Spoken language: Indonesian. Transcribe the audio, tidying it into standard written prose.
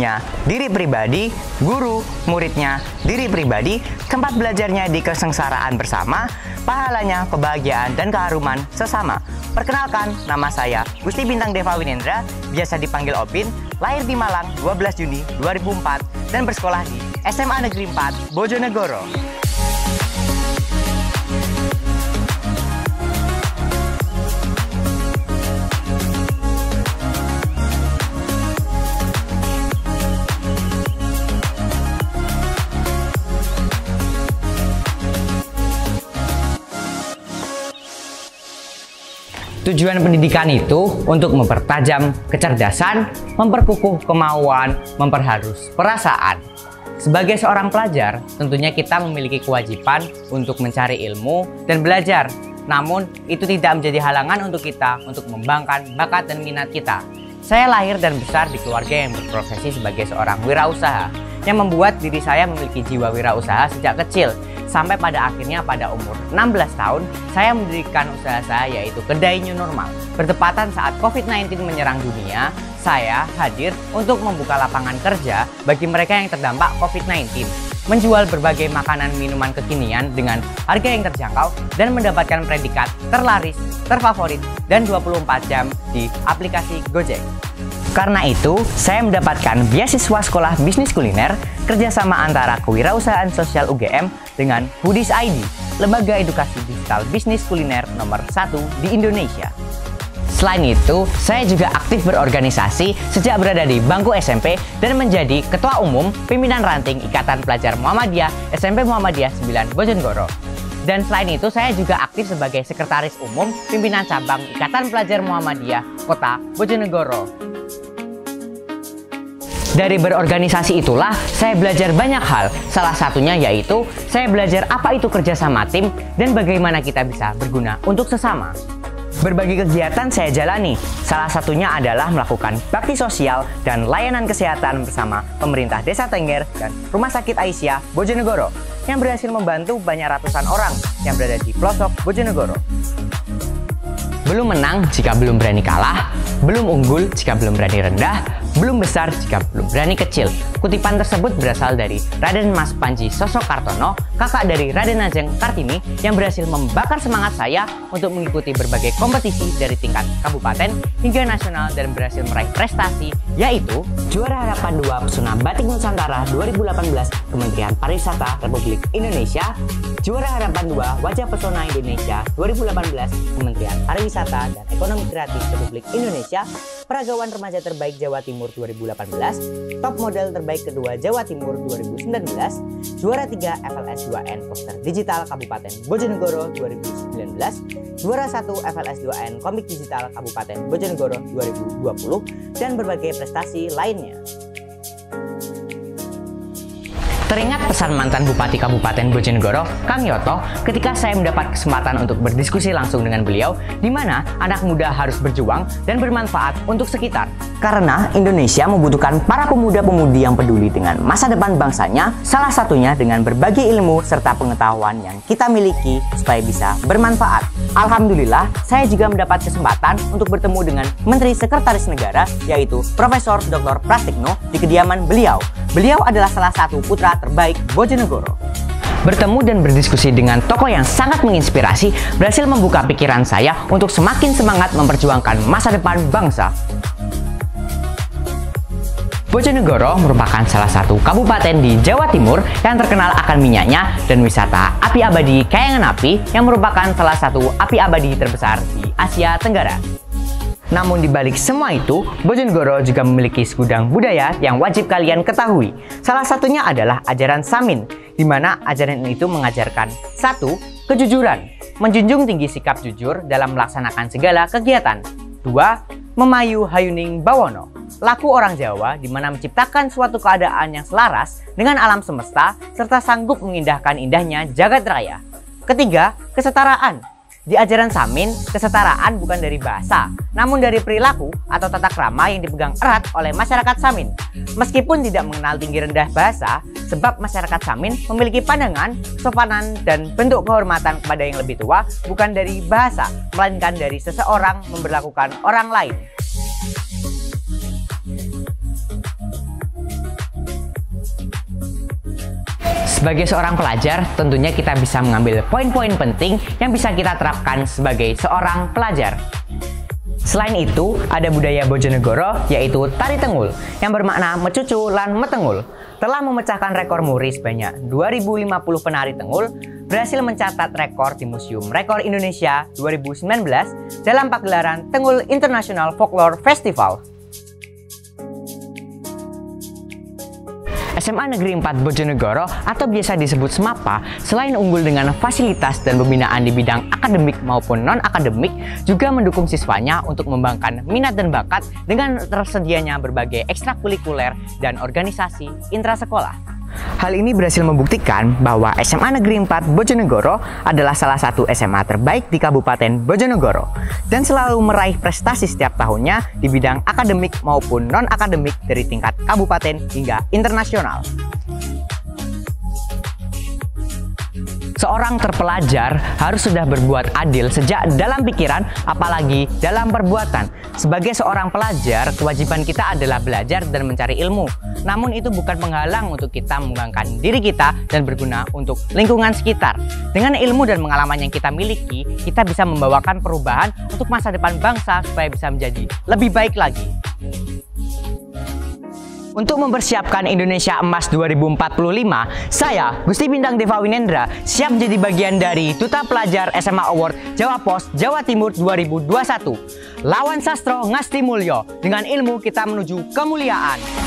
gurunya diri pribadi, guru, muridnya diri pribadi, tempat belajarnya di kesengsaraan bersama, pahalanya kebahagiaan dan keharuman sesama. Perkenalkan, nama saya Gusti Bintang Deva Winendra, biasa dipanggil Opin, lahir di Malang 12 Juni 2004 dan bersekolah di SMA Negeri 4 Bojonegoro. Tujuan pendidikan itu untuk mempertajam kecerdasan, memperkukuh kemauan, memperhalus perasaan. Sebagai seorang pelajar, tentunya kita memiliki kewajiban untuk mencari ilmu dan belajar. Namun, itu tidak menjadi halangan untuk kita untuk mengembangkan bakat dan minat kita. Saya lahir dan besar di keluarga yang berprofesi sebagai seorang wirausaha, yang membuat diri saya memiliki jiwa wirausaha sejak kecil. Sampai pada akhirnya pada umur 16 tahun, saya mendirikan usaha saya yaitu Kedai New Normal. Bertepatan saat COVID-19 menyerang dunia, saya hadir untuk membuka lapangan kerja bagi mereka yang terdampak COVID-19. Menjual berbagai makanan minuman kekinian dengan harga yang terjangkau dan mendapatkan predikat terlaris, terfavorit, dan 24 jam di aplikasi Gojek. Karena itu, saya mendapatkan beasiswa sekolah bisnis kuliner kerjasama antara Kewirausahaan Sosial UGM dengan Foodies ID, lembaga edukasi digital bisnis kuliner nomor 1 di Indonesia. Selain itu, saya juga aktif berorganisasi sejak berada di bangku SMP dan menjadi Ketua Umum Pimpinan Ranting Ikatan Pelajar Muhammadiyah SMP Muhammadiyah 9 Bojonegoro. Dan selain itu, saya juga aktif sebagai Sekretaris Umum Pimpinan Cabang Ikatan Pelajar Muhammadiyah Kota Bojonegoro. Dari berorganisasi itulah saya belajar banyak hal, salah satunya yaitu saya belajar apa itu kerjasama tim dan bagaimana kita bisa berguna untuk sesama. Berbagai kegiatan saya jalani, salah satunya adalah melakukan bakti sosial dan layanan kesehatan bersama pemerintah Desa Tengger dan Rumah Sakit Aisyah Bojonegoro yang berhasil membantu banyak ratusan orang yang berada di pelosok Bojonegoro. Belum menang jika belum berani kalah, belum unggul jika belum berani rendah, belum besar jika belum berani kecil. Kutipan tersebut berasal dari Raden Mas Panji Sosok Kartono, kakak dari Raden Ajeng Kartini yang berhasil membakar semangat saya untuk mengikuti berbagai kompetisi dari tingkat kabupaten hingga nasional dan berhasil meraih prestasi yaitu Juara Harapan 2 Pesona Batik Nusantara 2018 Kementerian Pariwisata Republik Indonesia, Juara Harapan 2 Wajah Pesona Indonesia 2018 Kementerian Pariwisata dan Ekonomi Kreatif Republik Indonesia, Peragawan Remaja Terbaik Jawa Timur 2018, Top Model Terbaik Kedua Jawa Timur 2019, Juara 3 FLS 2N Poster Digital Kabupaten Bojonegoro 2019, Juara 1 FLS 2N Komik Digital Kabupaten Bojonegoro 2020, dan berbagai prestasi lainnya. Teringat pesan mantan Bupati Kabupaten Bojonegoro, Kang Yoto, ketika saya mendapat kesempatan untuk berdiskusi langsung dengan beliau, di mana anak muda harus berjuang dan bermanfaat untuk sekitar. Karena Indonesia membutuhkan para pemuda-pemudi yang peduli dengan masa depan bangsanya, salah satunya dengan berbagi ilmu serta pengetahuan yang kita miliki supaya bisa bermanfaat. Alhamdulillah, saya juga mendapat kesempatan untuk bertemu dengan Menteri Sekretaris Negara, yaitu Profesor Dr. Prastikno di kediaman beliau. Beliau adalah salah satu putra terbaik Bojonegoro. Bertemu dan berdiskusi dengan tokoh yang sangat menginspirasi berhasil membuka pikiran saya untuk semakin semangat memperjuangkan masa depan bangsa. Bojonegoro merupakan salah satu kabupaten di Jawa Timur yang terkenal akan minyaknya dan wisata api abadi Kayangan Api yang merupakan salah satu api abadi terbesar di Asia Tenggara. Namun di balik semua itu, Bojonegoro juga memiliki segudang budaya yang wajib kalian ketahui. Salah satunya adalah ajaran Samin, di mana ajaran itu mengajarkan 1. Kejujuran, menjunjung tinggi sikap jujur dalam melaksanakan segala kegiatan. 2. Memayu hayuning bawono, laku orang Jawa di mana menciptakan suatu keadaan yang selaras dengan alam semesta serta sanggup mengindahkan indahnya jagat raya. Ketiga, kesetaraan. Di ajaran Samin, kesetaraan bukan dari bahasa, namun dari perilaku atau tata krama yang dipegang erat oleh masyarakat Samin. Meskipun tidak mengenal tinggi rendah bahasa, sebab masyarakat Samin memiliki pandangan, kesopanan, dan bentuk kehormatan kepada yang lebih tua bukan dari bahasa, melainkan dari seseorang memperlakukan orang lain. Sebagai seorang pelajar, tentunya kita bisa mengambil poin-poin penting yang bisa kita terapkan sebagai seorang pelajar. Selain itu, ada budaya Bojonegoro yaitu tari tengul yang bermakna mecucu lan metengul. Telah memecahkan rekor muri sebanyak 2050 penari tengul, berhasil mencatat rekor di Museum Rekor Indonesia 2019 dalam pagelaran Tengul International Folklore Festival. SMA Negeri 4 Bojonegoro atau biasa disebut SMAPA, selain unggul dengan fasilitas dan pembinaan di bidang akademik maupun non-akademik, juga mendukung siswanya untuk mengembangkan minat dan bakat dengan tersedianya berbagai ekstrakurikuler dan organisasi intrasekolah. Hal ini berhasil membuktikan bahwa SMA Negeri 4 Bojonegoro adalah salah satu SMA terbaik di Kabupaten Bojonegoro dan selalu meraih prestasi setiap tahunnya di bidang akademik maupun non-akademik dari tingkat kabupaten hingga internasional. Seorang terpelajar harus sudah berbuat adil sejak dalam pikiran, apalagi dalam perbuatan. Sebagai seorang pelajar, kewajiban kita adalah belajar dan mencari ilmu. Namun itu bukan penghalang untuk kita mengembangkan diri kita dan berguna untuk lingkungan sekitar. Dengan ilmu dan pengalaman yang kita miliki, kita bisa membawakan perubahan untuk masa depan bangsa supaya bisa menjadi lebih baik lagi. Untuk mempersiapkan Indonesia Emas 2045, saya, Gusti Bintang Deva Winendra, siap menjadi bagian dari Duta Pelajar SMA Award Jawa Pos Jawa Timur 2021. Lawan sastro ngasti mulyo, dengan ilmu kita menuju kemuliaan.